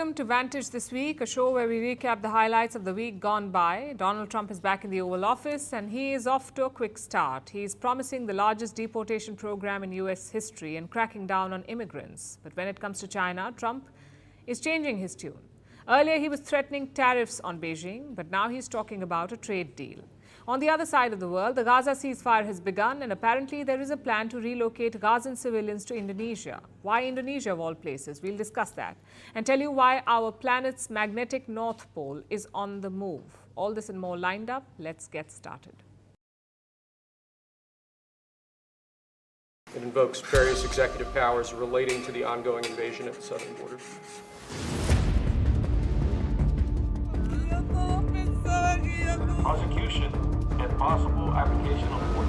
welcome to Vantage This Week, a show where we recap the highlights of the week gone by. Donald Trump is back in the Oval Office and he is off to a quick start. He is promising the largest deportation program in U.S. history and cracking down on immigrants. But when it comes to China, Trump is changing his tune. Earlier, he was threatening tariffs on Beijing, but now he's talking about a trade deal. On the other side of the world, the Gaza ceasefire has begun and apparently there is a plan to relocate Gazan civilians to Indonesia. Why Indonesia of all places? We'll discuss that and tell you why our planet's magnetic North Pole is on the move. All this and more lined up. Let's get started. It invokes various executive powers relating to the ongoing invasion at the southern border. Prosecution and possible application of force.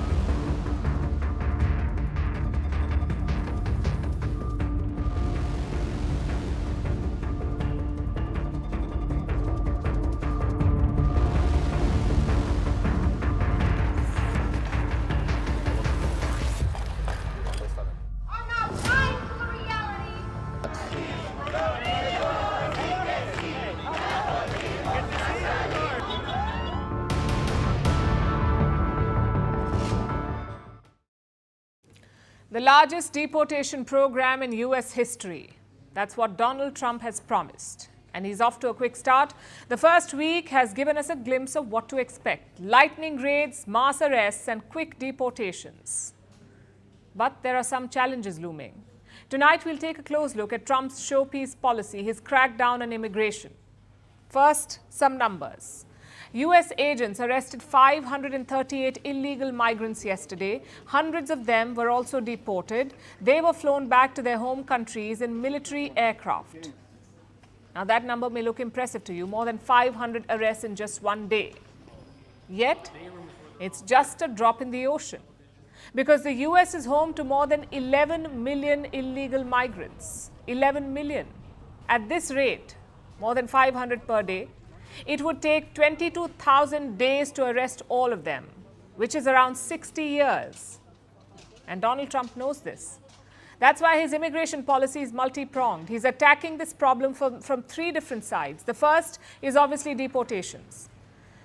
The largest deportation program in U.S. history. That's what Donald Trump has promised. And he's off to a quick start. The first week has given us a glimpse of what to expect. Lightning raids, mass arrests and quick deportations. But there are some challenges looming. Tonight we'll take a close look at Trump's showpiece policy, his crackdown on immigration. First, some numbers. U.S. agents arrested 538 illegal migrants yesterday. Hundreds of them were also deported. They were flown back to their home countries in military aircraft. Now that number may look impressive to you, more than 500 arrests in just one day. Yet, it's just a drop in the ocean. Because the U.S. is home to more than 11 million illegal migrants. 11 million. At this rate, more than 500 per day, it would take 22,000 days to arrest all of them, which is around 60 years. And Donald Trump knows this. That's why his immigration policy is multi-pronged. He's attacking this problem from three different sides. The first is obviously deportations.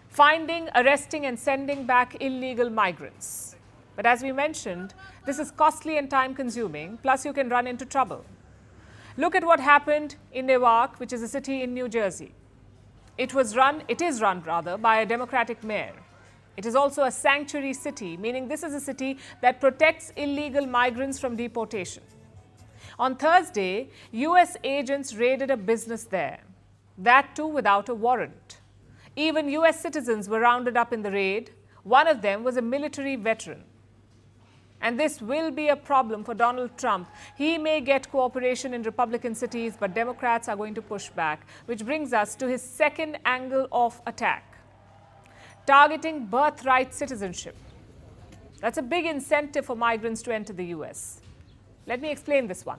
Finding, arresting and sending back illegal migrants. But as we mentioned, this is costly and time-consuming, plus you can run into trouble. Look at what happened in Newark, which is a city in New Jersey. It is run by a Democratic mayor. It is also a sanctuary city, meaning this is a city that protects illegal migrants from deportation. On Thursday, U.S. agents raided a business there, that too without a warrant. Even U.S. citizens were rounded up in the raid. One of them was a military veteran. And this will be a problem for Donald Trump. He may get cooperation in Republican cities, but Democrats are going to push back, which brings us to his second angle of attack. Targeting birthright citizenship. That's a big incentive for migrants to enter the U.S. Let me explain this one.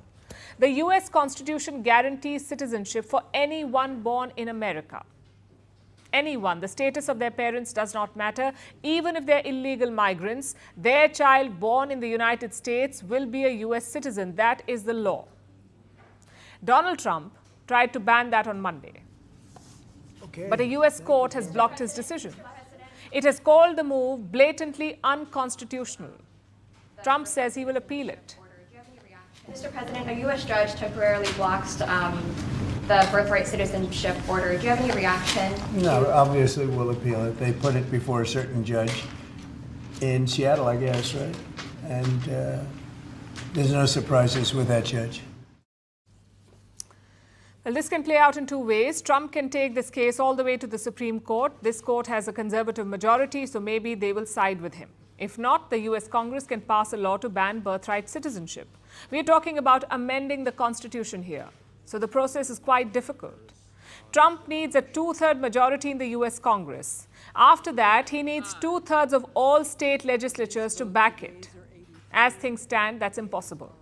The U.S. Constitution guarantees citizenship for anyone born in America. Anyone, the status of their parents does not matter. Even if they're illegal migrants, their child born in the United States will be a U.S. citizen. That is the law. Donald Trump tried to ban that on Monday. But a U.S. court has blocked his decision. It has called the move blatantly unconstitutional. Trump says he will appeal it. Mr. President, a U.S. judge temporarily blocks the birthright citizenship order. Do you have any reaction? No, obviously we'll appeal it. They put it before a certain judge in Seattle, I guess, right? And there's no surprises with that judge. Well, this can play out in two ways. Trump can take this case all the way to the Supreme Court. This court has a conservative majority, so maybe they will side with him. If not, the U.S. Congress can pass a law to ban birthright citizenship. We are talking about amending the Constitution here. So the process is quite difficult. Trump needs a two-thirds majority in the U.S. Congress. After that, he needs two-thirds of all state legislatures to back it. As things stand, that's impossible.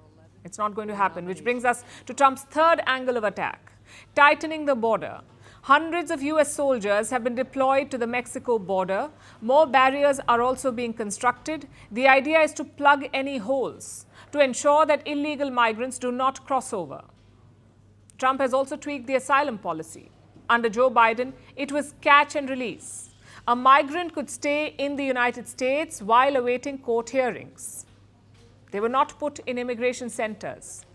It's not going to happen, which brings us to Trump's third angle of attack, tightening the border. Hundreds of U.S. soldiers have been deployed to the Mexico border. More barriers are also being constructed. The idea is to plug any holes to ensure that illegal migrants do not cross over. Trump has also tweaked the asylum policy. Under Joe Biden, it was catch and release. A migrant could stay in the United States while awaiting court hearings. They were not put in immigration centers.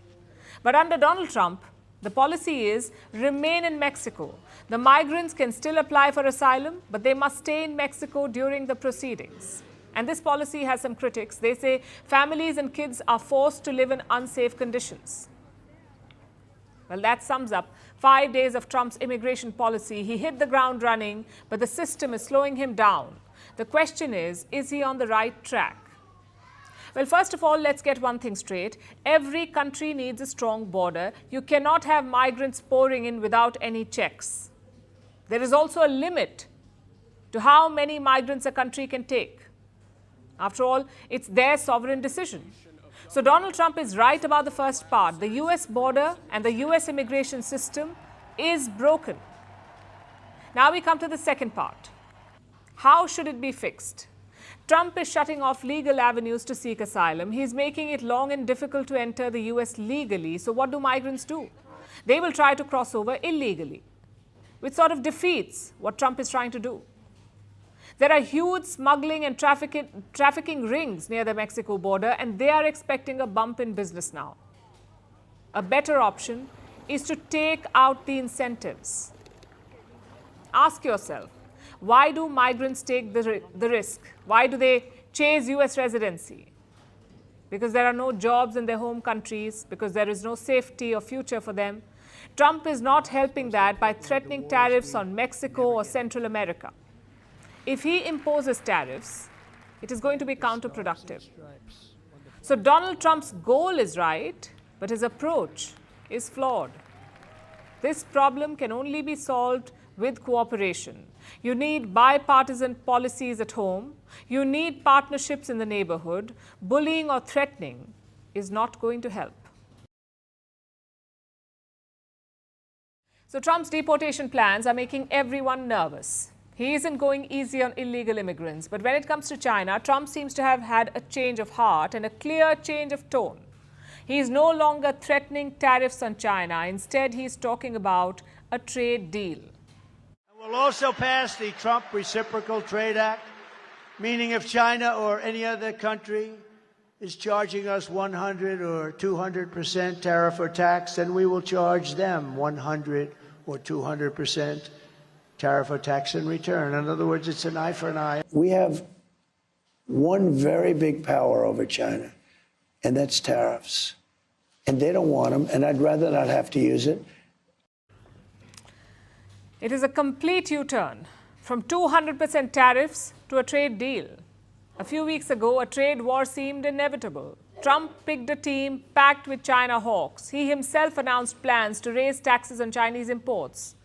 But under Donald Trump, the policy is remain in Mexico. The migrants can still apply for asylum, but they must stay in Mexico during the proceedings. And this policy has some critics. They say families and kids are forced to live in unsafe conditions. Well, that sums up 5 days of Trump's immigration policy. He hit the ground running, but the system is slowing him down. The question is he on the right track? Well, first of all, let's get one thing straight. Every country needs a strong border. You cannot have migrants pouring in without any checks. There is also a limit to how many migrants a country can take. After all, it's their sovereign decision. So Donald Trump is right about the first part. The US border and the US immigration system is broken. Now we come to the second part. How should it be fixed? Trump is shutting off legal avenues to seek asylum. He's making it long and difficult to enter the US legally. So what do migrants do? They will try to cross over illegally, which sort of defeats what Trump is trying to do. There are huge smuggling and trafficking rings near the Mexico border, and they are expecting a bump in business now. A better option is to take out the incentives. Ask yourself, why do migrants take the risk? Why do they chase US residency? Because there are no jobs in their home countries, because there is no safety or future for them. Trump is not helping that by threatening tariffs on Mexico or Central America. If he imposes tariffs, it is going to be counterproductive. So Donald Trump's goal is right, but his approach is flawed. This problem can only be solved with cooperation. You need bipartisan policies at home. You need partnerships in the neighborhood. Bullying or threatening is not going to help. So Trump's deportation plans are making everyone nervous. He isn't going easy on illegal immigrants. But when it comes to China, Trump seems to have had a change of heart and a clear change of tone. He is no longer threatening tariffs on China. Instead, he's talking about a trade deal. We'll also pass the Trump Reciprocal Trade Act, meaning if China or any other country is charging us 100 or 200% tariff or tax, then we will charge them 100 or 200% tariff or tax in return. In other words, it's an eye for an eye. We have one very big power over China, and that's tariffs. And they don't want them, and I'd rather not have to use it. It is a complete U-turn from 200% tariffs to a trade deal. A few weeks ago, a trade war seemed inevitable. Trump picked a team packed with China hawks. He himself announced plans to raise taxes on Chinese imports.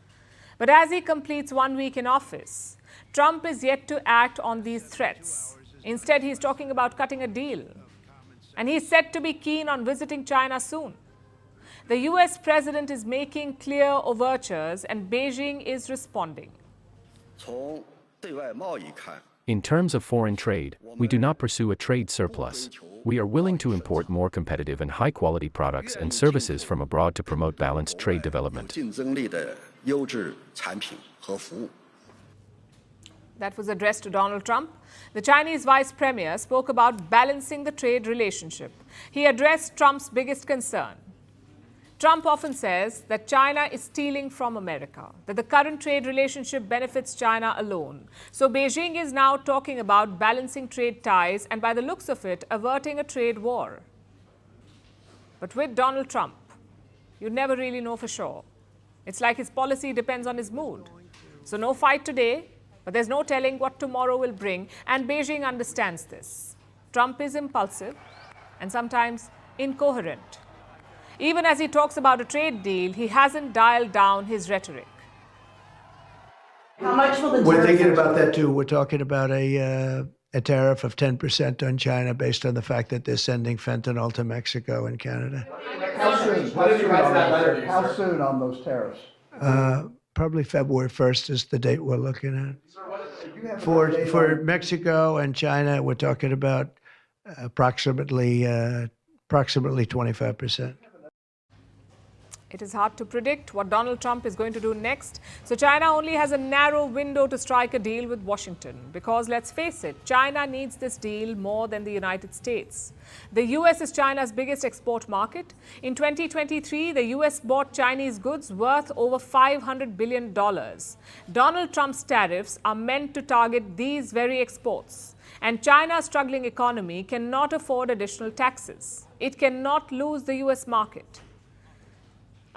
But as he completes 1 week in office, Trump is yet to act on these threats. Instead, he's talking about cutting a deal. And he's said to be keen on visiting China soon. The US president is making clear overtures, and Beijing is responding. In terms of foreign trade, we do not pursue a trade surplus. We are willing to import more competitive and high-quality products and services from abroad to promote balanced trade development. That was addressed to Donald Trump. The Chinese vice premier spoke about balancing the trade relationship. He addressed Trump's biggest concern. Trump often says that China is stealing from America, that the current trade relationship benefits China alone. So Beijing is now talking about balancing trade ties and, by the looks of it, averting a trade war. But with Donald Trump, you never really know for sure. It's like his policy depends on his mood. So no fight today, but there's no telling what tomorrow will bring, and Beijing understands this. Trump is impulsive and sometimes incoherent. Even as he talks about a trade deal, he hasn't dialed down his rhetoric. How much will the We're tariff- thinking about that too. We're talking about a tariff of 10% on China based on the fact that they're sending fentanyl to Mexico and Canada. How soon? How soon on those tariffs? Probably February 1st is the date we're looking at. For Mexico and China, we're talking about approximately 25%. It is hard to predict what Donald Trump is going to do next. So China only has a narrow window to strike a deal with Washington because, let's face it, China needs this deal more than the United States. The US is China's biggest export market. In 2023, the US bought Chinese goods worth over $500 billion. Donald Trump's tariffs are meant to target these very exports. And China's struggling economy cannot afford additional taxes. It cannot lose the US market.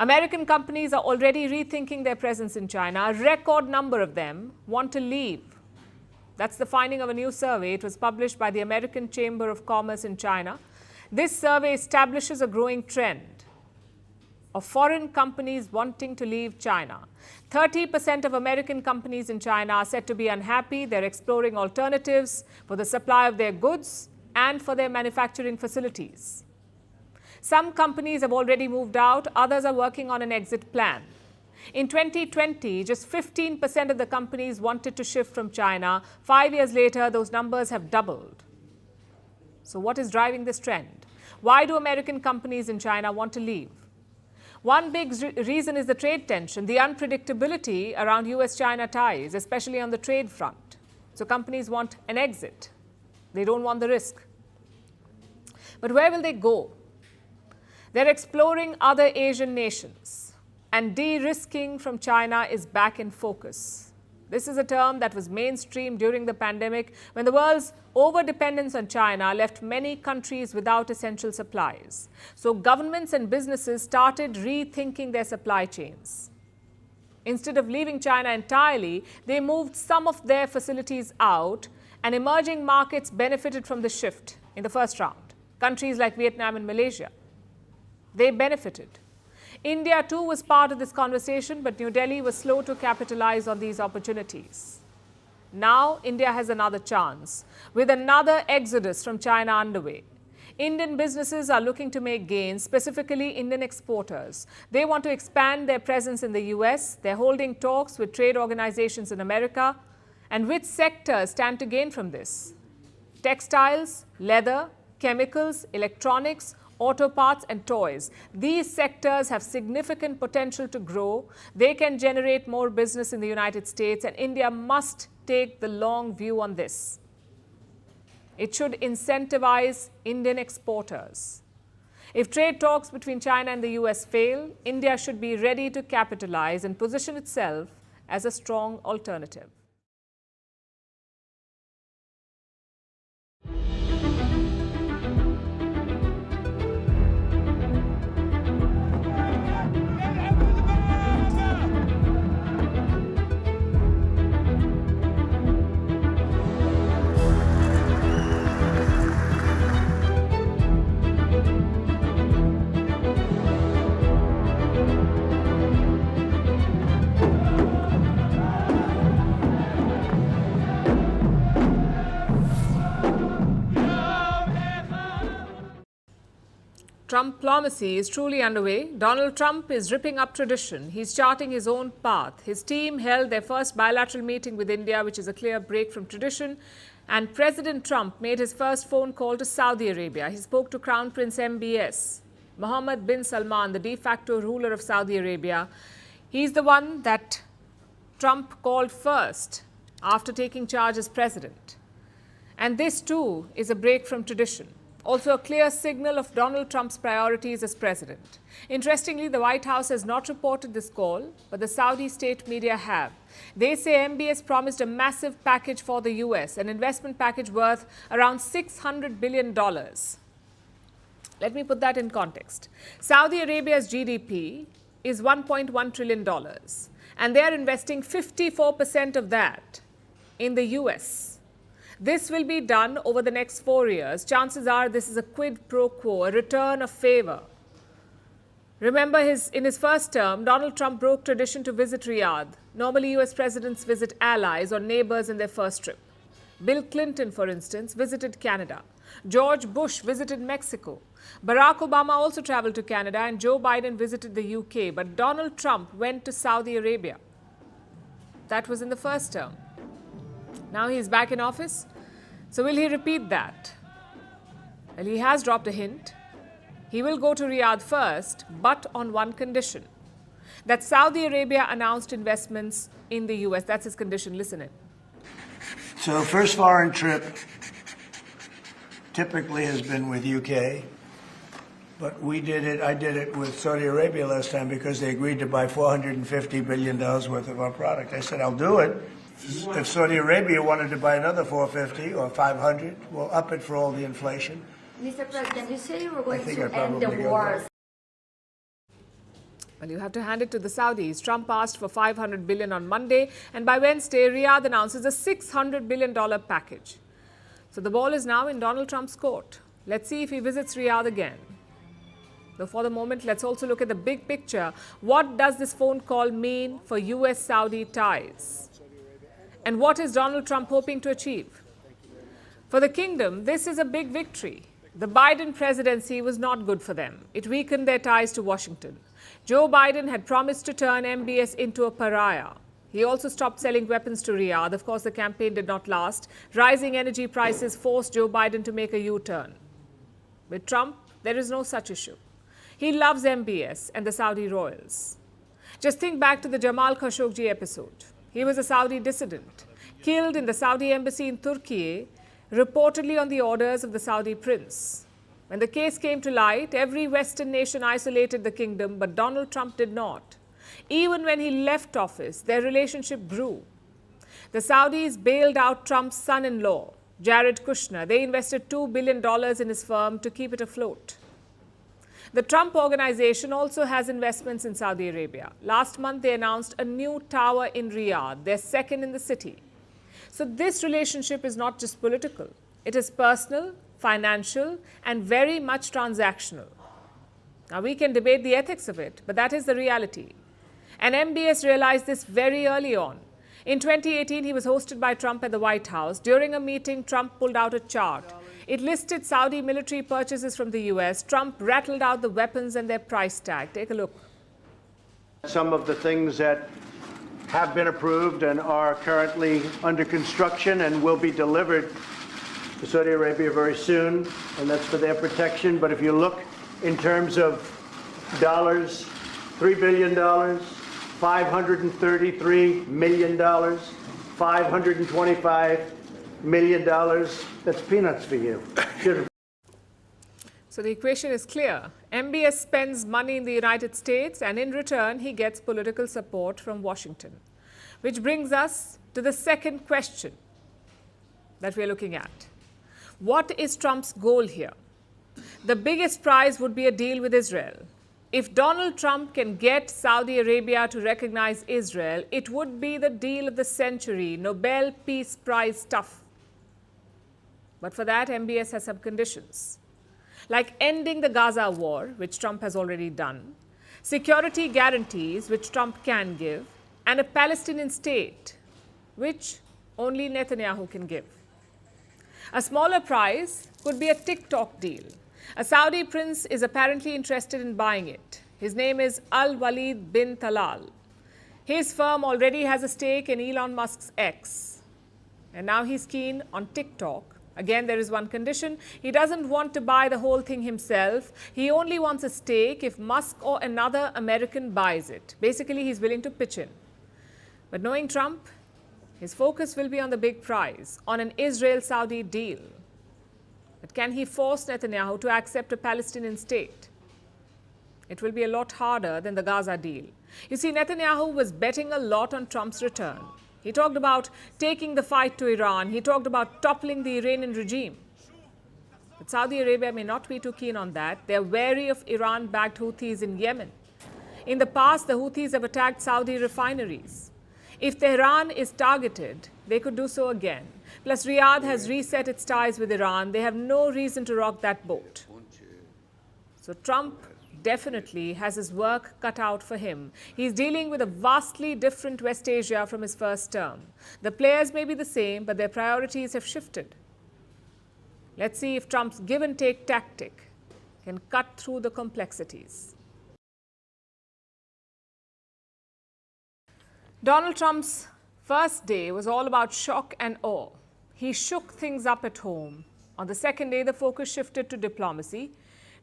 American companies are already rethinking their presence in China. A record number of them want to leave. That's the finding of a new survey. It was published by the American Chamber of Commerce in China. This survey establishes a growing trend of foreign companies wanting to leave China. 30% of American companies in China are said to be unhappy. They're exploring alternatives for the supply of their goods and for their manufacturing facilities. Some companies have already moved out, others are working on an exit plan. In 2020, just 15% of the companies wanted to shift from China. 5 years later, those numbers have doubled. So what is driving this trend? Why do American companies in China want to leave? One big reason is the trade tension, the unpredictability around US-China ties, especially on the trade front. So companies want an exit. They don't want the risk. But where will they go? They're exploring other Asian nations, and de-risking from China is back in focus. This is a term that was mainstream during the pandemic when the world's overdependence on China left many countries without essential supplies. So governments and businesses started rethinking their supply chains. Instead of leaving China entirely, they moved some of their facilities out, and emerging markets benefited from the shift in the first round. Countries like Vietnam and Malaysia. They benefited. India too was part of this conversation, but New Delhi was slow to capitalize on these opportunities. Now, India has another chance, with another exodus from China underway. Indian businesses are looking to make gains, specifically Indian exporters. They want to expand their presence in the US. They're holding talks with trade organizations in America. And which sectors stand to gain from this? Textiles, leather, chemicals, electronics, auto parts and toys. These sectors have significant potential to grow. They can generate more business in the United States, and India must take the long view on this. It should incentivize Indian exporters. If trade talks between China and the US fail, India should be ready to capitalize and position itself as a strong alternative. Trump diplomacy is truly underway. Donald Trump is ripping up tradition. He's charting his own path. His team held their first bilateral meeting with India, which is a clear break from tradition. And President Trump made his first phone call to Saudi Arabia. He spoke to Crown Prince MBS, Mohammed bin Salman, the de facto ruler of Saudi Arabia. He's the one that Trump called first after taking charge as president. And this too is a break from tradition. Also a clear signal of Donald Trump's priorities as president. Interestingly, the White House has not reported this call, but the Saudi state media have. They say MBS promised a massive package for the US, an investment package worth around $600 billion. Let me put that in context. Saudi Arabia's GDP is $1.1 trillion, and they are investing 54% of that in the US. This will be done over the next 4 years. Chances are this is a quid pro quo, a return of favor. Remember, in his first term, Donald Trump broke tradition to visit Riyadh. Normally, US presidents visit allies or neighbors in their first trip. Bill Clinton, for instance, visited Canada. George Bush visited Mexico. Barack Obama also traveled to Canada, and Joe Biden visited the UK. But Donald Trump went to Saudi Arabia. That was in the first term. Now he's back in office. So will he repeat that? Well, he has dropped a hint. He will go to Riyadh first, but on one condition, that Saudi Arabia announced investments in the US. That's his condition. Listen in. So first foreign trip typically has been with UK, but I did it with Saudi Arabia last time because they agreed to buy $450 billion worth of our product. I said, I'll do it. If Saudi Arabia wanted to buy another 450 or 500, we'll up it for all the inflation. Mr. President, you say you were going think to I'd end the probably go war. there. Well, you have to hand it to the Saudis. Trump asked for $500 billion on Monday, and by Wednesday, Riyadh announces a $600 billion package. So the ball is now in Donald Trump's court. Let's see if he visits Riyadh again. Though for the moment, let's also look at the big picture. What does this phone call mean for US-Saudi ties? And what is Donald Trump hoping to achieve? For the kingdom, this is a big victory. The Biden presidency was not good for them. It weakened their ties to Washington. Joe Biden had promised to turn MBS into a pariah. He also stopped selling weapons to Riyadh. Of course, the campaign did not last. Rising energy prices forced Joe Biden to make a U-turn. With Trump, there is no such issue. He loves MBS and the Saudi royals. Just think back to the Jamal Khashoggi episode. He was a Saudi dissident, killed in the Saudi embassy in Turkey, reportedly on the orders of the Saudi prince. When the case came to light, every Western nation isolated the kingdom, but Donald Trump did not. Even when he left office, their relationship grew. The Saudis bailed out Trump's son-in-law, Jared Kushner. They invested $2 billion in his firm to keep it afloat. The Trump Organization also has investments in Saudi Arabia. Last month, they announced a new tower in Riyadh, their second in the city. So this relationship is not just political. It is personal, financial, and very much transactional. Now, we can debate the ethics of it, but that is the reality. And MBS realized this very early on. In 2018, he was hosted by Trump at the White House. During a meeting, Trump pulled out a chart. It listed Saudi military purchases from the US. Trump rattled out the weapons and their price tag. Take a look. Some of the things that have been approved and are currently under construction and will be delivered to Saudi Arabia very soon, and that's for their protection. But if you look in terms of dollars, $3 billion, $533 million, $525 million, that's peanuts for you. So the equation is clear. MBS spends money in the United States, and in return, he gets political support from Washington. Which brings us to the second question that we're looking at. What is Trump's goal here? The biggest prize would be a deal with Israel. If Donald Trump can get Saudi Arabia to recognize Israel, it would be the deal of the century, Nobel Peace Prize stuff. But for that, MBS has some conditions, like ending the Gaza war, which Trump has already done, security guarantees, which Trump can give, and a Palestinian state, which only Netanyahu can give. A smaller prize could be a TikTok deal. A Saudi prince is apparently interested in buying it. His name is Al-Walid bin Talal. His firm already has a stake in Elon Musk's X. And now he's keen on TikTok. Again, there is one condition. He doesn't want to buy the whole thing himself. He only wants a stake if Musk or another American buys it. Basically, he's willing to pitch in. But knowing Trump, his focus will be on the big prize, on an Israel-Saudi deal. But can he force Netanyahu to accept a Palestinian state? It will be a lot harder than the Gaza deal. You see, Netanyahu was betting a lot on Trump's return. He talked about taking the fight to Iran. He talked about toppling the Iranian regime. But Saudi Arabia may not be too keen on that. They're wary of Iran-backed Houthis in Yemen. In the past, the Houthis have attacked Saudi refineries. If Tehran is targeted, they could do so again. Plus, Riyadh has reset its ties with Iran. They have no reason to rock that boat. So Trump definitely has his work cut out for him. He's dealing with a vastly different West Asia from his first term. The players may be the same, but their priorities have shifted. Let's see if Trump's give-and-take tactic can cut through the complexities. Donald Trump's first day was all about shock and awe. He shook things up at home. On the second day, the focus shifted to diplomacy.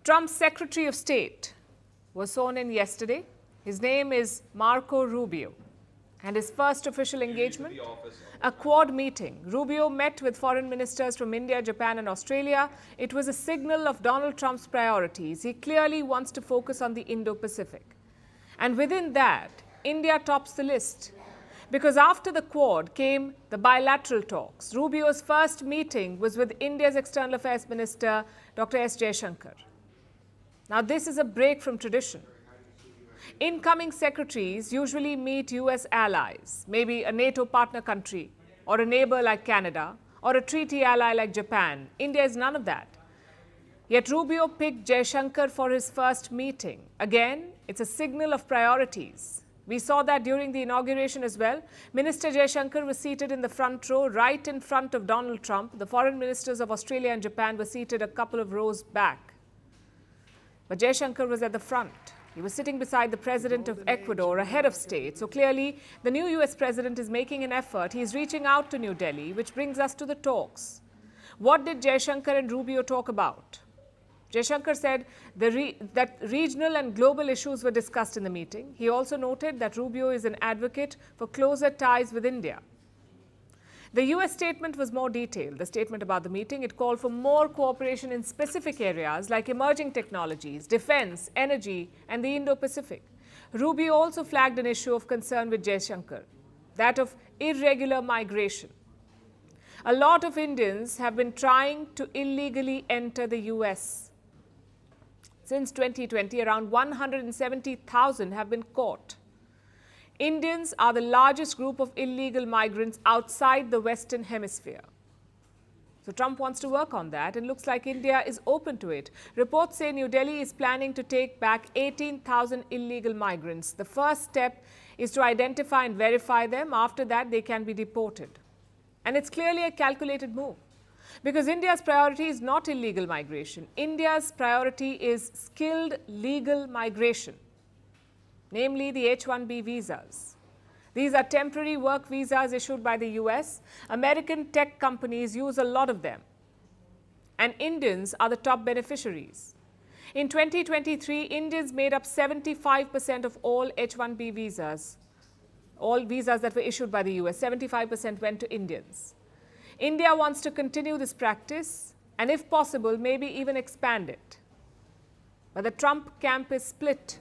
Trump's Secretary of State was sworn in yesterday. His name is Marco Rubio. And his first official engagement, a Quad meeting. Rubio met with foreign ministers from India, Japan and Australia. It was a signal of Donald Trump's priorities. He clearly wants to focus on the Indo-Pacific. And within that, India tops the list. Because after the Quad came the bilateral talks. Rubio's first meeting was with India's External Affairs Minister, Dr. S. Jaishankar. Now, this is a break from tradition. Incoming secretaries usually meet US allies, maybe a NATO partner country, or a neighbor like Canada, or a treaty ally like Japan. India is none of that. Yet Rubio picked Jaishankar for his first meeting. Again, it's a signal of priorities. We saw that during the inauguration as well. Minister Jaishankar was seated in the front row, right in front of Donald Trump. The foreign ministers of Australia and Japan were seated a couple of rows back. But Jaishankar was at the front. He was sitting beside the president of Ecuador, a head of state. So clearly, the new US president is making an effort. He is reaching out to New Delhi, which brings us to the talks. What did Jaishankar and Rubio talk about? Jaishankar said that regional and global issues were discussed in the meeting. He also noted that Rubio is an advocate for closer ties with India. The US statement was more detailed. The statement about the meeting, it called for more cooperation in specific areas like emerging technologies, defense, energy, and the Indo-Pacific. Rubio also flagged an issue of concern with Jaishankar, that of irregular migration. A lot of Indians have been trying to illegally enter the US. Since 2020, around 170,000 have been caught. Indians are the largest group of illegal migrants outside the Western Hemisphere. So Trump wants to work on that and looks like India is open to it. Reports say New Delhi is planning to take back 18,000 illegal migrants. The first step is to identify and verify them. After that, they can be deported. And it's clearly a calculated move because India's priority is not illegal migration. India's priority is skilled legal migration, namely the H-1B visas. These are temporary work visas issued by the US. American tech companies use a lot of them. And Indians are the top beneficiaries. In 2023, Indians made up 75% of all H-1B visas. All visas that were issued by the US, 75% went to Indians. India wants to continue this practice and, if possible, maybe even expand it. But the Trump camp is split.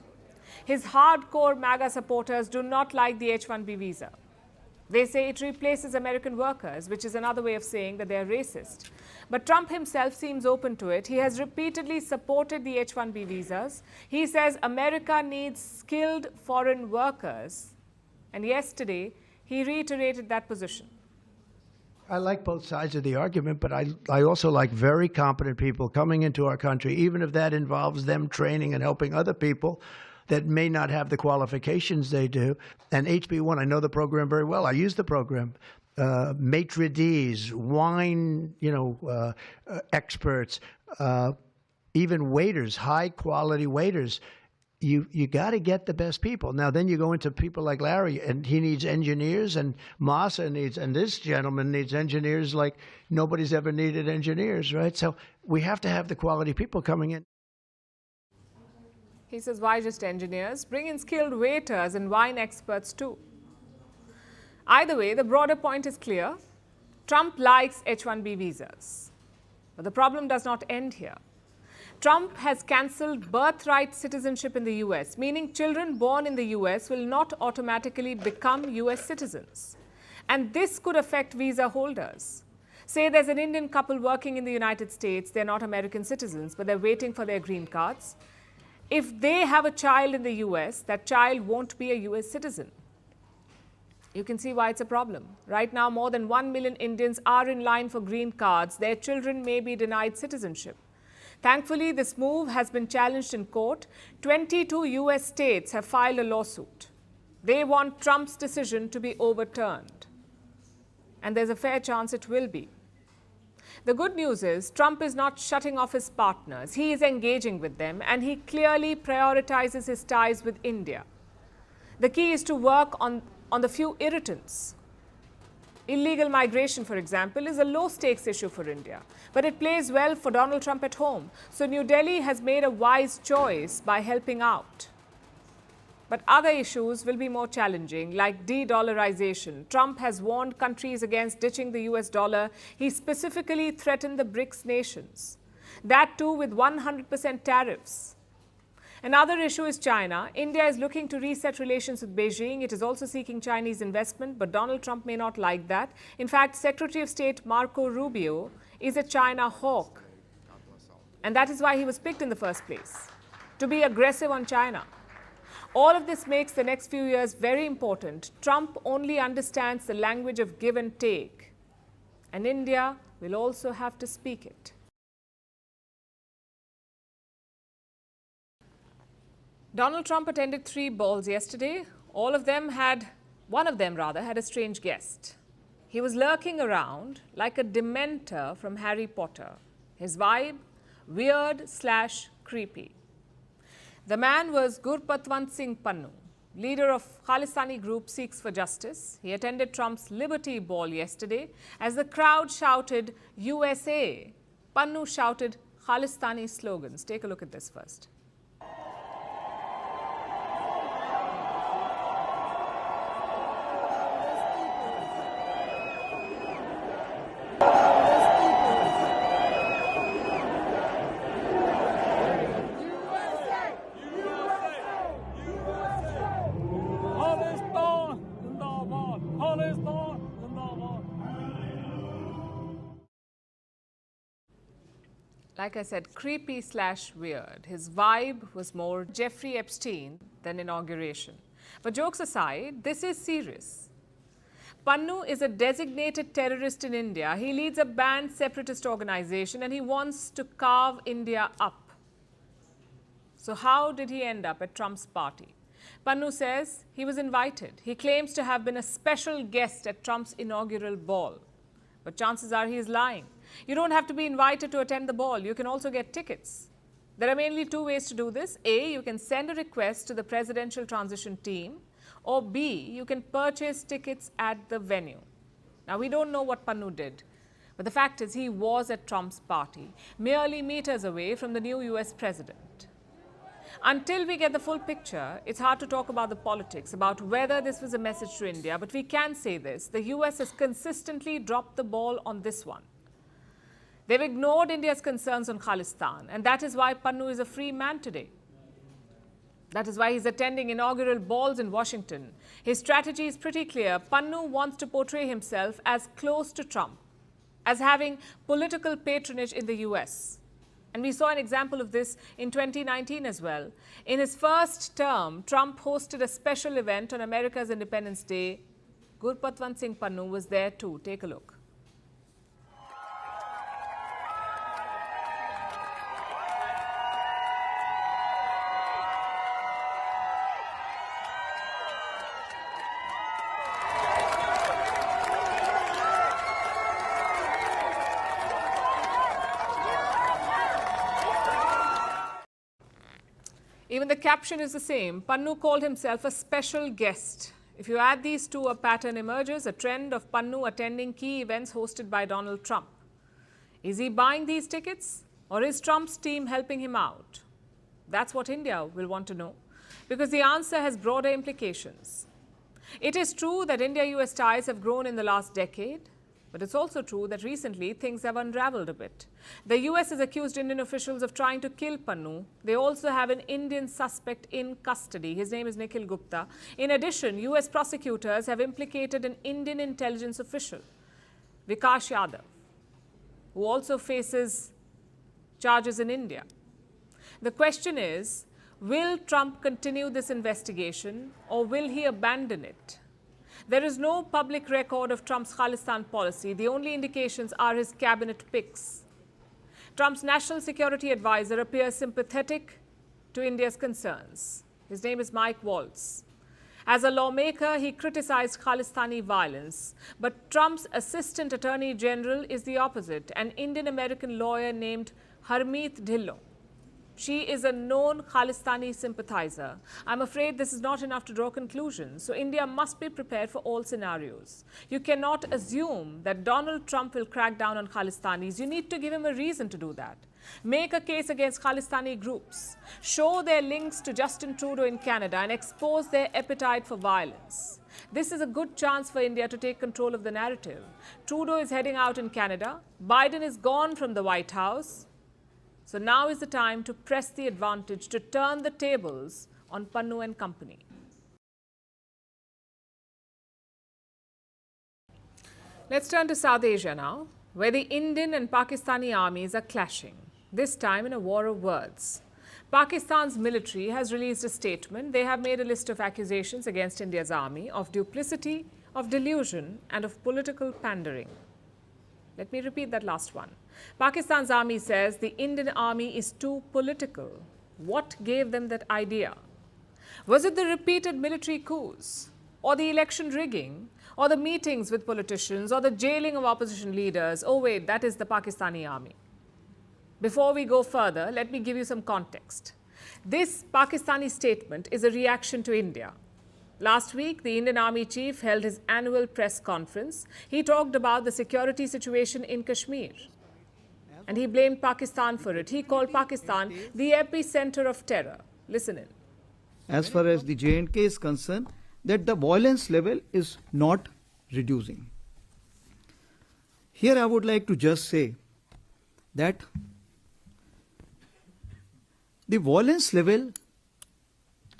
His hardcore MAGA supporters do not like the H-1B visa. They say it replaces American workers, which is another way of saying that they are racist. But Trump himself seems open to it. He has repeatedly supported the H-1B visas. He says America needs skilled foreign workers. And yesterday, he reiterated that position. I like both sides of the argument, but I also like very competent people coming into our country, even if that involves them training and helping other people that may not have the qualifications they do. And HB1, I know the program very well. I use the program. Maitre d's, wine, experts, even waiters, high-quality waiters. You got to get the best people. Now, then you go into people like Larry, and he needs engineers, and Masa needs, and this gentleman needs engineers like nobody's ever needed engineers, right? So we have to have the quality people coming in. He says, why just engineers? Bring in skilled waiters and wine experts too. Either way, the broader point is clear. Trump likes H-1B visas. But the problem does not end here. Trump has cancelled birthright citizenship in the US, meaning children born in the US will not automatically become US citizens. And this could affect visa holders. Say there's an Indian couple working in the United States. They're not American citizens, but they're waiting for their green cards. If they have a child in the US, that child won't be a US citizen. You can see why it's a problem. Right now, more than 1 million Indians are in line for green cards. Their children may be denied citizenship. Thankfully, this move has been challenged in court. 22 US states have filed a lawsuit. They want Trump's decision to be overturned. And there's a fair chance it will be. The good news is Trump is not shutting off his partners. He is engaging with them, and he clearly prioritizes his ties with India. The key is to work on the few irritants. Illegal migration, for example, is a low-stakes issue for India, but it plays well for Donald Trump at home. So New Delhi has made a wise choice by helping out. But other issues will be more challenging, like de-dollarization. Trump has warned countries against ditching the US dollar. He specifically threatened the BRICS nations. That too with 100% tariffs. Another issue is China. India is looking to reset relations with Beijing. It is also seeking Chinese investment, but Donald Trump may not like that. In fact, Secretary of State Marco Rubio is a China hawk. And that is why he was picked in the first place, to be aggressive on China. All of this makes the next few years very important. Trump only understands the language of give and take, and India will also have to speak it. Donald Trump attended 3 balls yesterday. One of them had a strange guest. He was lurking around like a dementor from Harry Potter. His vibe, weird/creepy. The man was Gurpatwant Singh Pannu, leader of Khalistani group Sikhs for Justice. He attended Trump's Liberty Ball yesterday. As the crowd shouted USA, Pannu shouted Khalistani slogans. Take a look at this first. Like I said, creepy/weird. His vibe was more Jeffrey Epstein than inauguration. But jokes aside, this is serious. Pannu is a designated terrorist in India. He leads a banned separatist organization and he wants to carve India up. So how did he end up at Trump's party? Pannu says he was invited. He claims to have been a special guest at Trump's inaugural ball. But chances are he is lying. You don't have to be invited to attend the ball. You can also get tickets. There are mainly 2 ways to do this. A, you can send a request to the presidential transition team. Or B, you can purchase tickets at the venue. Now, we don't know what Pannu did. But the fact is he was at Trump's party, merely meters away from the new US president. Until we get the full picture, it's hard to talk about the politics, about whether this was a message to India. But we can say this, the US has consistently dropped the ball on this one. They've ignored India's concerns on Khalistan, and that is why Pannu is a free man today. That is why he's attending inaugural balls in Washington. His strategy is pretty clear. Pannu wants to portray himself as close to Trump, as having political patronage in the US. And we saw an example of this in 2019 as well. In his first term, Trump hosted a special event on America's Independence Day. Gurpatwant Singh Pannu was there too. Take a look. Even the caption is the same. Pannu called himself a special guest. If you add these two, a pattern emerges, a trend of Pannu attending key events hosted by Donald Trump. Is he buying these tickets, or is Trump's team helping him out? That's what India will want to know, because the answer has broader implications. It is true that India-US ties have grown in the last decade, but it's also true that recently things have unraveled a bit. The US has accused Indian officials of trying to kill Pannu. They also have an Indian suspect in custody. His name is Nikhil Gupta. In addition, US prosecutors have implicated an Indian intelligence official, Vikas Yadav, who also faces charges in India. The question is, will Trump continue this investigation or will he abandon it? There is no public record of Trump's Khalistan policy. The only indications are his cabinet picks. Trump's national security advisor appears sympathetic to India's concerns. His name is Mike Waltz. As a lawmaker, he criticized Khalistani violence. But Trump's assistant attorney general is the opposite, an Indian-American lawyer named Harmeet Dhillon. She is a known Khalistani sympathizer. I'm afraid this is not enough to draw conclusions, so India must be prepared for all scenarios. You cannot assume that Donald Trump will crack down on Khalistanis. You need to give him a reason to do that. Make a case against Khalistani groups. Show their links to Justin Trudeau in Canada and expose their appetite for violence. This is a good chance for India to take control of the narrative. Trudeau is heading out in Canada. Biden is gone from the White House. So now is the time to press the advantage, to turn the tables on Pannu and company. Let's turn to South Asia now, where the Indian and Pakistani armies are clashing, this time in a war of words. Pakistan's military has released a statement. They have made a list of accusations against India's army of duplicity, of delusion, and of political pandering. Let me repeat that last one. Pakistan's army says the Indian army is too political. What gave them that idea? Was it the repeated military coups, or the election rigging, or the meetings with politicians, or the jailing of opposition leaders? Oh wait, that is the Pakistani army. Before we go further, let me give you some context. This Pakistani statement is a reaction to India. Last week, the Indian Army chief held his annual press conference. He talked about the security situation in Kashmir. And he blamed Pakistan for it. He called Pakistan the epicenter of terror. Listen in. As far as the J&K is concerned, that the violence level is not reducing. Here I would like to just say that the violence level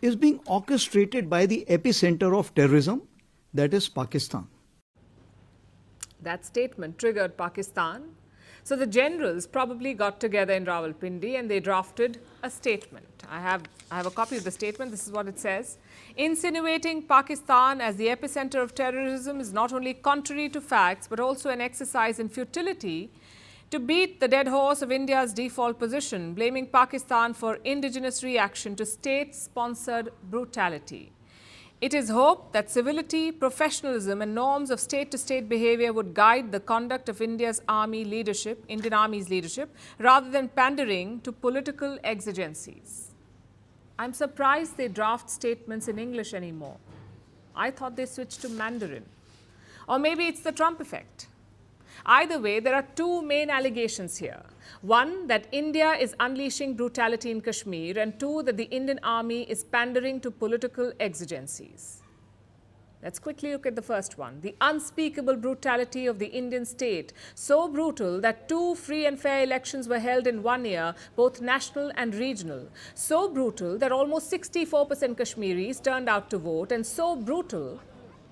is being orchestrated by the epicenter of terrorism, that is Pakistan. That statement triggered Pakistan. So the generals probably got together in Rawalpindi and they drafted a statement. I have a copy of the statement. This is what it says. Insinuating Pakistan as the epicenter of terrorism is not only contrary to facts, but also an exercise in futility to beat the dead horse of India's default position, blaming Pakistan for indigenous reaction to state-sponsored brutality. It is hoped that civility, professionalism and norms of state-to-state behavior would guide the conduct of Indian Army's leadership, rather than pandering to political exigencies. I'm surprised they draft statements in English anymore. I thought they switched to Mandarin. Or maybe it's the Trump effect. Either way, there are two main allegations here. One, that India is unleashing brutality in Kashmir, and two, that the Indian army is pandering to political exigencies. Let's quickly look at the first one. The unspeakable brutality of the Indian state, so brutal that 2 free and fair elections were held in 1 year, both national and regional. So brutal that almost 64% Kashmiris turned out to vote, and so brutal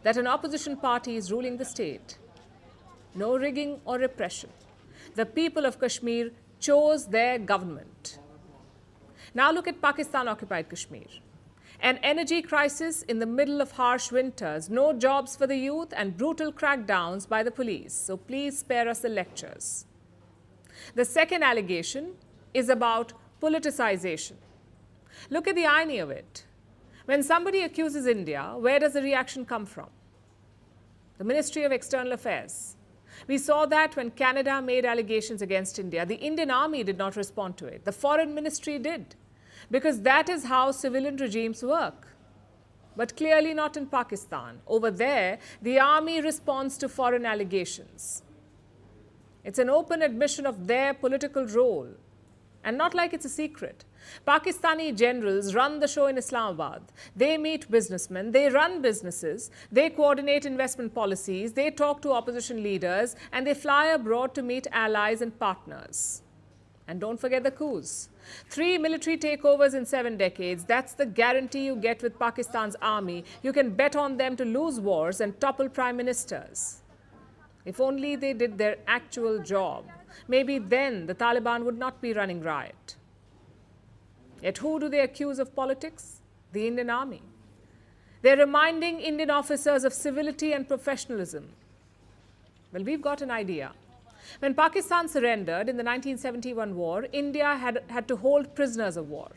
that an opposition party is ruling the state. No rigging or repression. The people of Kashmir chose their government. Now look at Pakistan-occupied Kashmir. An energy crisis in the middle of harsh winters, no jobs for the youth, and brutal crackdowns by the police. So please spare us the lectures. The second allegation is about politicization. Look at the irony of it. When somebody accuses India, where does the reaction come from? The Ministry of External Affairs. We saw that when Canada made allegations against India. The Indian army did not respond to it. The foreign ministry did. Because that is how civilian regimes work. But clearly not in Pakistan. Over there, the army responds to foreign allegations. It's an open admission of their political role. And not like it's a secret. Pakistani generals run the show in Islamabad. They meet businessmen, they run businesses, they coordinate investment policies, they talk to opposition leaders, and they fly abroad to meet allies and partners. And don't forget the coups. 3 military takeovers in 7 decades. That's the guarantee you get with Pakistan's army. You can bet on them to lose wars and topple prime ministers. If only they did their actual job. Maybe then the Taliban would not be running riot. Yet who do they accuse of politics? The Indian army. They're reminding Indian officers of civility and professionalism. Well, we've got an idea. When Pakistan surrendered in the 1971 war, India had to hold prisoners of war.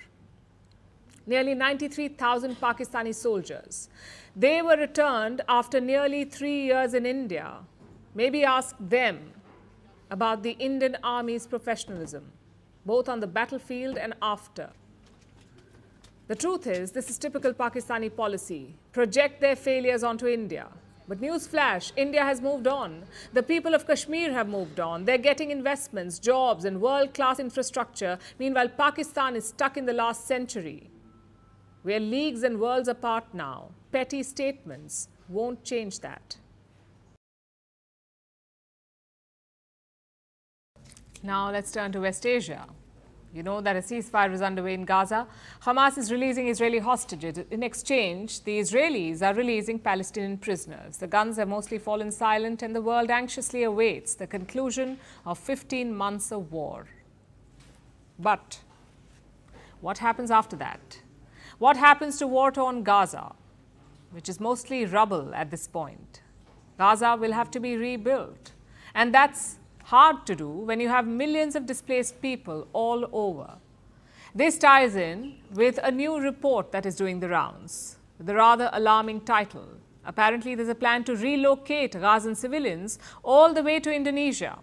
Nearly 93,000 Pakistani soldiers. They were returned after nearly 3 years in India. Maybe ask them about the Indian army's professionalism. both on the battlefield and after. The truth is, this is typical Pakistani policy. Project their failures onto India. But newsflash, India has moved on. The people of Kashmir have moved on. They're getting investments, jobs, and world-class infrastructure. Meanwhile, Pakistan is stuck in the last century. We're leagues and worlds apart now. Petty statements won't change that. Now let's turn to West Asia. You know that a ceasefire is underway in Gaza. Hamas is releasing Israeli hostages. In exchange, the Israelis are releasing Palestinian prisoners. The guns have mostly fallen silent, and the world anxiously awaits the conclusion of 15 months of war. But what happens after that? What happens to war-torn Gaza, which is mostly rubble at this point? Gaza will have to be rebuilt, and that's hard to do when you have millions of displaced people all over. This ties in with a new report that is doing the rounds, with a rather alarming title. Apparently, there's a plan to relocate Gazan civilians all the way to Indonesia.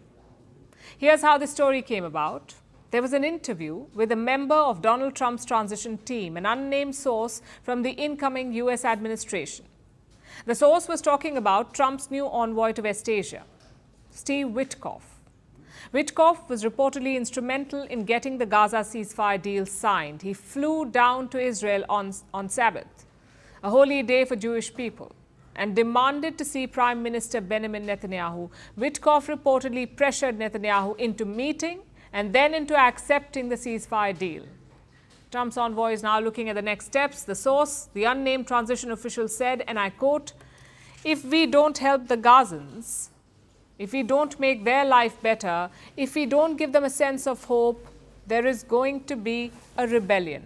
Here's how the story came about. There was an interview with a member of Donald Trump's transition team, an unnamed source from the incoming US administration. The source was talking about Trump's new envoy to West Asia, Steve Witkoff. Witkoff was reportedly instrumental in getting the Gaza ceasefire deal signed. He flew down to Israel on Sabbath, a holy day for Jewish people, and demanded to see Prime Minister Benjamin Netanyahu. Witkoff reportedly pressured Netanyahu into meeting and then into accepting the ceasefire deal. Trump's envoy is now looking at the next steps. The source, the unnamed transition official, said, and I quote, "If we don't help the Gazans, if we don't make their life better, if we don't give them a sense of hope, there is going to be a rebellion."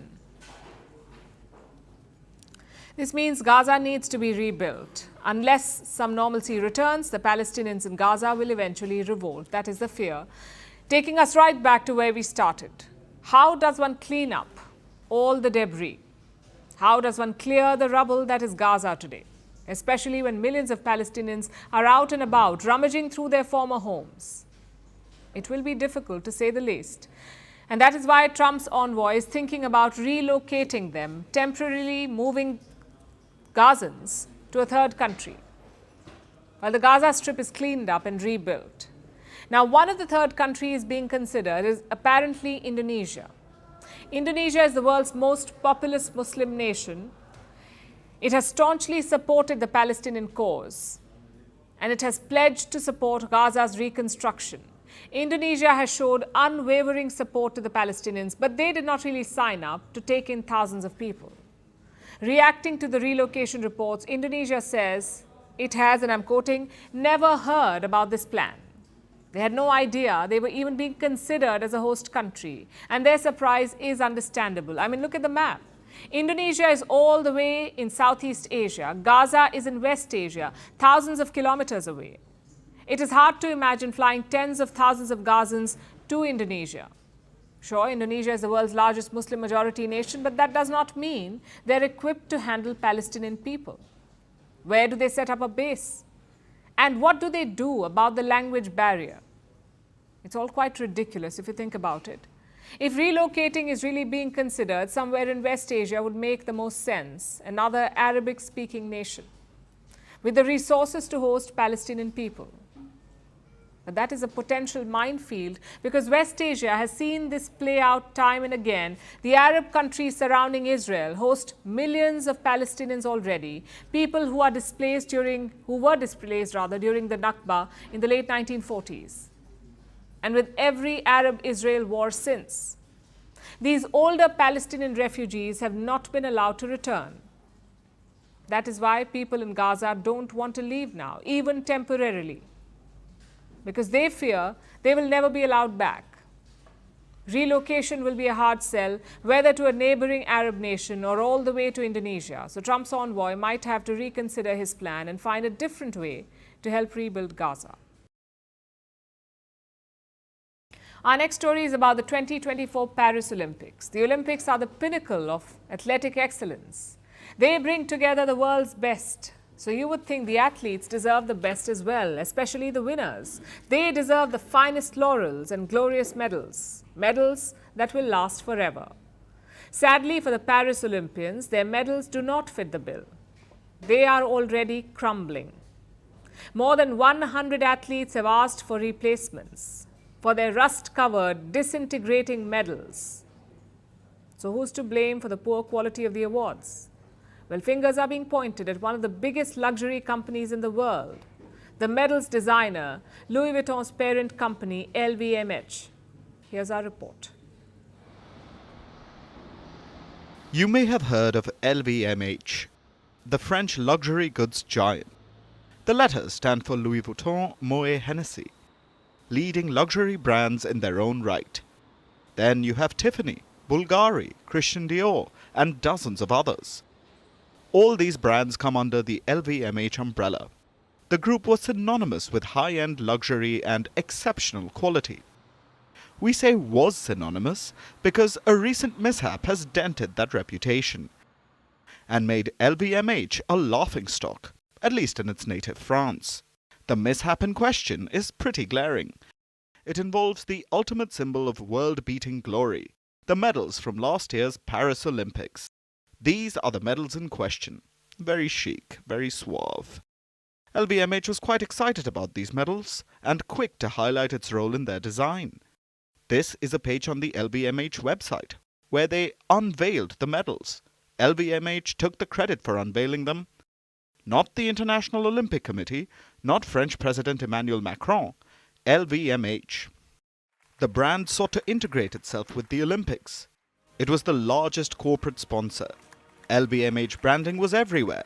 This means Gaza needs to be rebuilt. Unless some normalcy returns, the Palestinians in Gaza will eventually revolt. That is the fear. Taking us right back to where we started. How does one clean up all the debris? How does one clear the rubble that is Gaza today? Especially when millions of Palestinians are out and about, rummaging through their former homes. It will be difficult, to say the least. And that is why Trump's envoy is thinking about relocating them, temporarily moving Gazans to a third country, while the Gaza Strip is cleaned up and rebuilt. Now, one of the third countries being considered is apparently Indonesia. Indonesia is the world's most populous Muslim nation. It has staunchly supported the Palestinian cause, and it has pledged to support Gaza's reconstruction. Indonesia has showed unwavering support to the Palestinians, but they did not really sign up to take in thousands of people. Reacting to the relocation reports, Indonesia says it has, and I'm quoting, never heard about this plan. They had no idea they were even being considered as a host country, and their surprise is understandable. I mean, look at the map. Indonesia is all the way in Southeast Asia. Gaza is in West Asia, thousands of kilometers away. It is hard to imagine flying tens of thousands of Gazans to Indonesia. Sure, Indonesia is the world's largest Muslim majority nation, but that does not mean they're equipped to handle Palestinian people. Where do they set up a base? And what do they do about the language barrier? It's all quite ridiculous if you think about it. If relocating is really being considered, somewhere in West Asia would make the most sense, another Arabic-speaking nation, with the resources to host Palestinian people. But that is a potential minefield, because West Asia has seen this play out time and again. The Arab countries surrounding Israel host millions of Palestinians already, people who were displaced during the Nakba in the late 1940s. And with every Arab-Israel war since, these older Palestinian refugees have not been allowed to return. That is why people in Gaza don't want to leave now, even temporarily, because they fear they will never be allowed back. Relocation will be a hard sell, whether to a neighboring Arab nation or all the way to Indonesia. So Trump's envoy might have to reconsider his plan and find a different way to help rebuild Gaza. Our next story is about the 2024 Paris Olympics. The Olympics are the pinnacle of athletic excellence. They bring together the world's best. So you would think the athletes deserve the best as well, especially the winners. They deserve the finest laurels and glorious medals, medals that will last forever. Sadly for the Paris Olympians, their medals do not fit the bill. They are already crumbling. More than 100 athletes have asked for replacements for their rust-covered, disintegrating medals. So who's to blame for the poor quality of the awards? Well, fingers are being pointed at one of the biggest luxury companies in the world, the medals designer, Louis Vuitton's parent company, LVMH. Here's our report. You may have heard of LVMH, the French luxury goods giant. The letters stand for Louis Vuitton, Moet Hennessy, leading luxury brands in their own right. Then you have Tiffany, Bulgari, Christian Dior, and dozens of others. All these brands come under the LVMH umbrella. The group was synonymous with high-end luxury and exceptional quality. We say was synonymous because a recent mishap has dented that reputation and made LVMH a laughingstock, at least in its native France. The mishap in question is pretty glaring. It involves the ultimate symbol of world-beating glory, the medals from last year's Paris Olympics. These are the medals in question. Very chic, very suave. LVMH was quite excited about these medals and quick to highlight its role in their design. This is a page on the LVMH website where they unveiled the medals. LVMH took the credit for unveiling them. Not the International Olympic Committee, not French President Emmanuel Macron, LVMH. The brand sought to integrate itself with the Olympics. It was the largest corporate sponsor. LVMH branding was everywhere,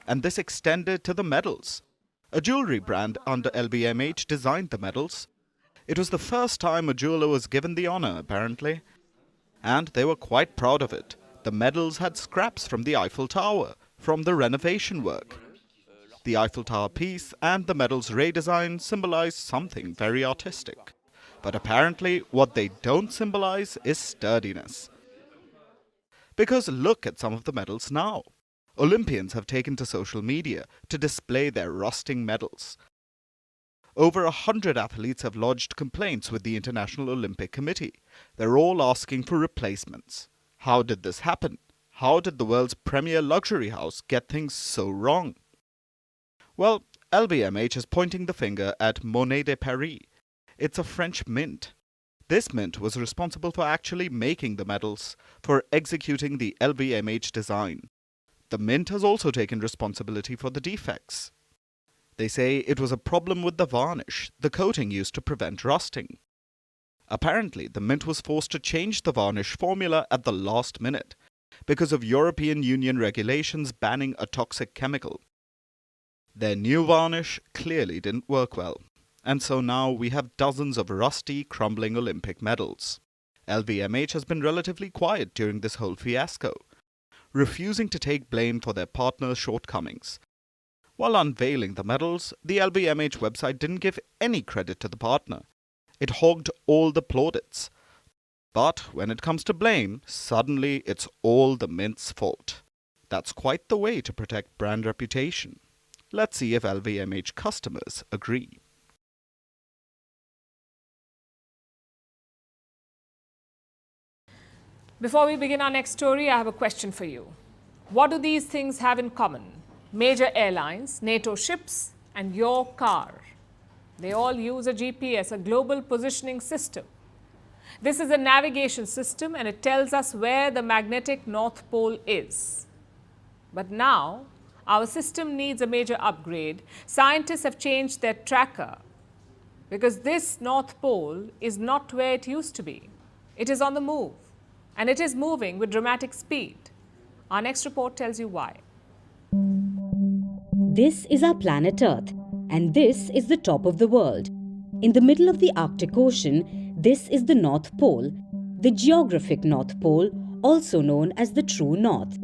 and this extended to the medals. A jewelry brand under LVMH designed the medals. It was the first time a jeweler was given the honor, apparently. And they were quite proud of it. The medals had scraps from the Eiffel Tower, from the renovation work. The Eiffel Tower piece and the medal's ray design symbolize something very artistic. But apparently, what they don't symbolize is sturdiness. Because look at some of the medals now. Olympians have taken to social media to display their rusting medals. Over 100 athletes have lodged complaints with the International Olympic Committee. They're all asking for replacements. How did this happen? How did the world's premier luxury house get things so wrong? Well, LVMH is pointing the finger at Monnaie de Paris. It's a French mint. This mint was responsible for actually making the medals, for executing the LVMH design. The mint has also taken responsibility for the defects. They say it was a problem with the varnish, the coating used to prevent rusting. Apparently, the mint was forced to change the varnish formula at the last minute because of European Union regulations banning a toxic chemical. Their new varnish clearly didn't work well. And so now we have dozens of rusty, crumbling Olympic medals. LVMH has been relatively quiet during this whole fiasco, refusing to take blame for their partner's shortcomings. While unveiling the medals, the LVMH website didn't give any credit to the partner. It hogged all the plaudits. But when it comes to blame, suddenly it's all the mint's fault. That's quite the way to protect brand reputation. Let's see if LVMH customers agree. Before we begin our next story, I have a question for you. What do these things have in common? Major airlines, NATO ships, and your car. They all use a GPS, a global positioning system. This is a navigation system and it tells us where the magnetic North Pole is. But now, our system needs a major upgrade. Scientists have changed their tracker because this North Pole is not where it used to be. It is on the move. And it is moving with dramatic speed. Our next report tells you why. This is our planet Earth, and this is the top of the world. In the middle of the Arctic Ocean, this is the North Pole, the geographic North Pole, also known as the true North.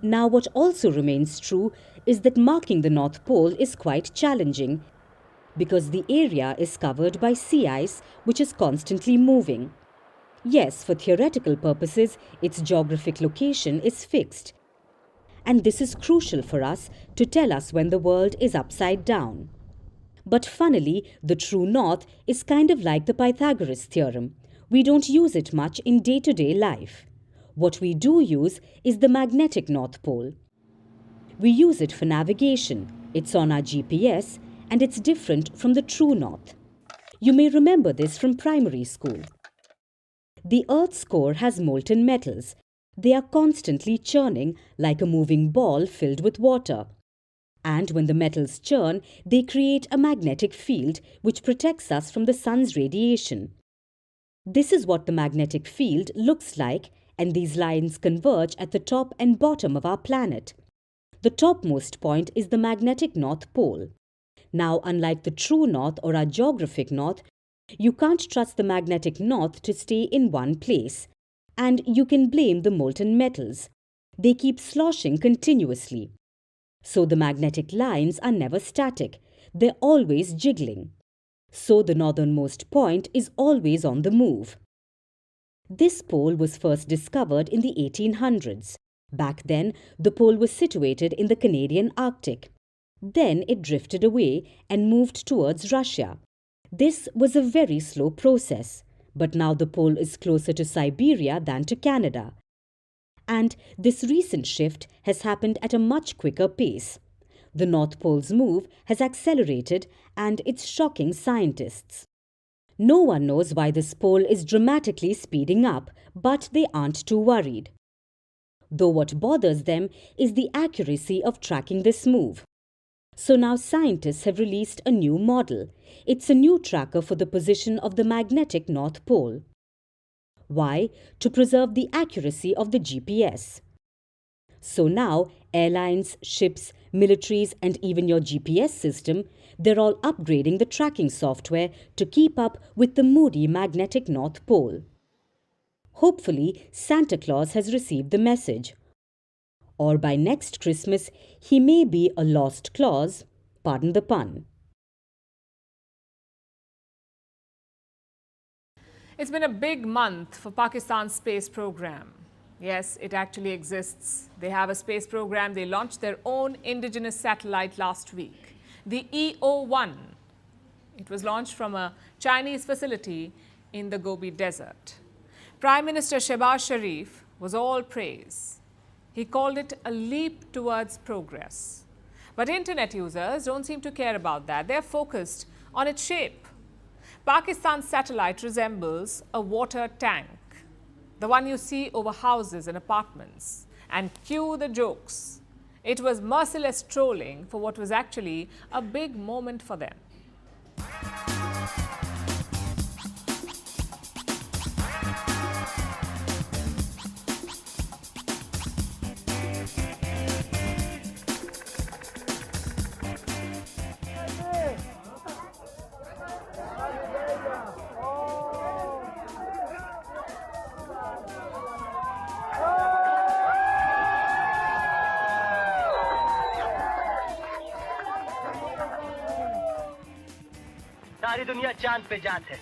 Now, what also remains true is that marking the North Pole is quite challenging because the area is covered by sea ice, which is constantly moving. Yes, for theoretical purposes, its geographic location is fixed. and this is crucial for us to tell us when the world is upside down. But funnily, the true north is kind of like the Pythagoras theorem. We don't use it much in day-to-day life. What we do use is the magnetic North Pole. We use it for navigation. It's on our GPS, and it's different from the true north. You may remember this from primary school. The Earth's core has molten metals. They are constantly churning like a moving ball filled with water. And when the metals churn, they create a magnetic field which protects us from the sun's radiation. This is what the magnetic field looks like, and these lines converge at the top and bottom of our planet. The topmost point is the magnetic North Pole. Now, unlike the true north or our geographic north, you can't trust the magnetic north to stay in one place. And you can blame the molten metals. They keep sloshing continuously. So the magnetic lines are never static. They're always jiggling. So the northernmost point is always on the move. This pole was first discovered in the 1800s. Back then, the pole was situated in the Canadian Arctic. Then it drifted away and moved towards Russia. This was a very slow process, but now the pole is closer to Siberia than to Canada. And this recent shift has happened at a much quicker pace. The North Pole's move has accelerated, and it's shocking scientists. No one knows why this pole is dramatically speeding up, but they aren't too worried. Though what bothers them is the accuracy of tracking this move. So now scientists have released a new model. It's a new tracker for the position of the magnetic North Pole. Why? To preserve the accuracy of the GPS. So now, airlines, ships, militaries, and even your GPS system, they're all upgrading the tracking software to keep up with the moody magnetic North Pole. Hopefully, Santa Claus has received the message. Or by next Christmas, he may be a lost clause, pardon the pun. It's been a big month for Pakistan's space program. Yes, it actually exists. They have a space program. They launched their own indigenous satellite last week, the EO-1. It was launched from a Chinese facility in the Gobi Desert. Prime Minister Shehbaz Sharif was all praise. He called it a leap towards progress. But internet users don't seem to care about that. They're focused on its shape. Pakistan's satellite resembles a water tank, the one you see over houses and apartments. And cue the jokes. It was merciless trolling for what was actually a big moment for them. सारी दुनिया चांद पे जाते है,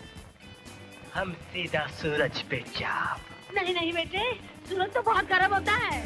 हम सीधा सूरज पे जाप। नहीं नहीं बेटे, सूरज तो बहुत गर्म होता है।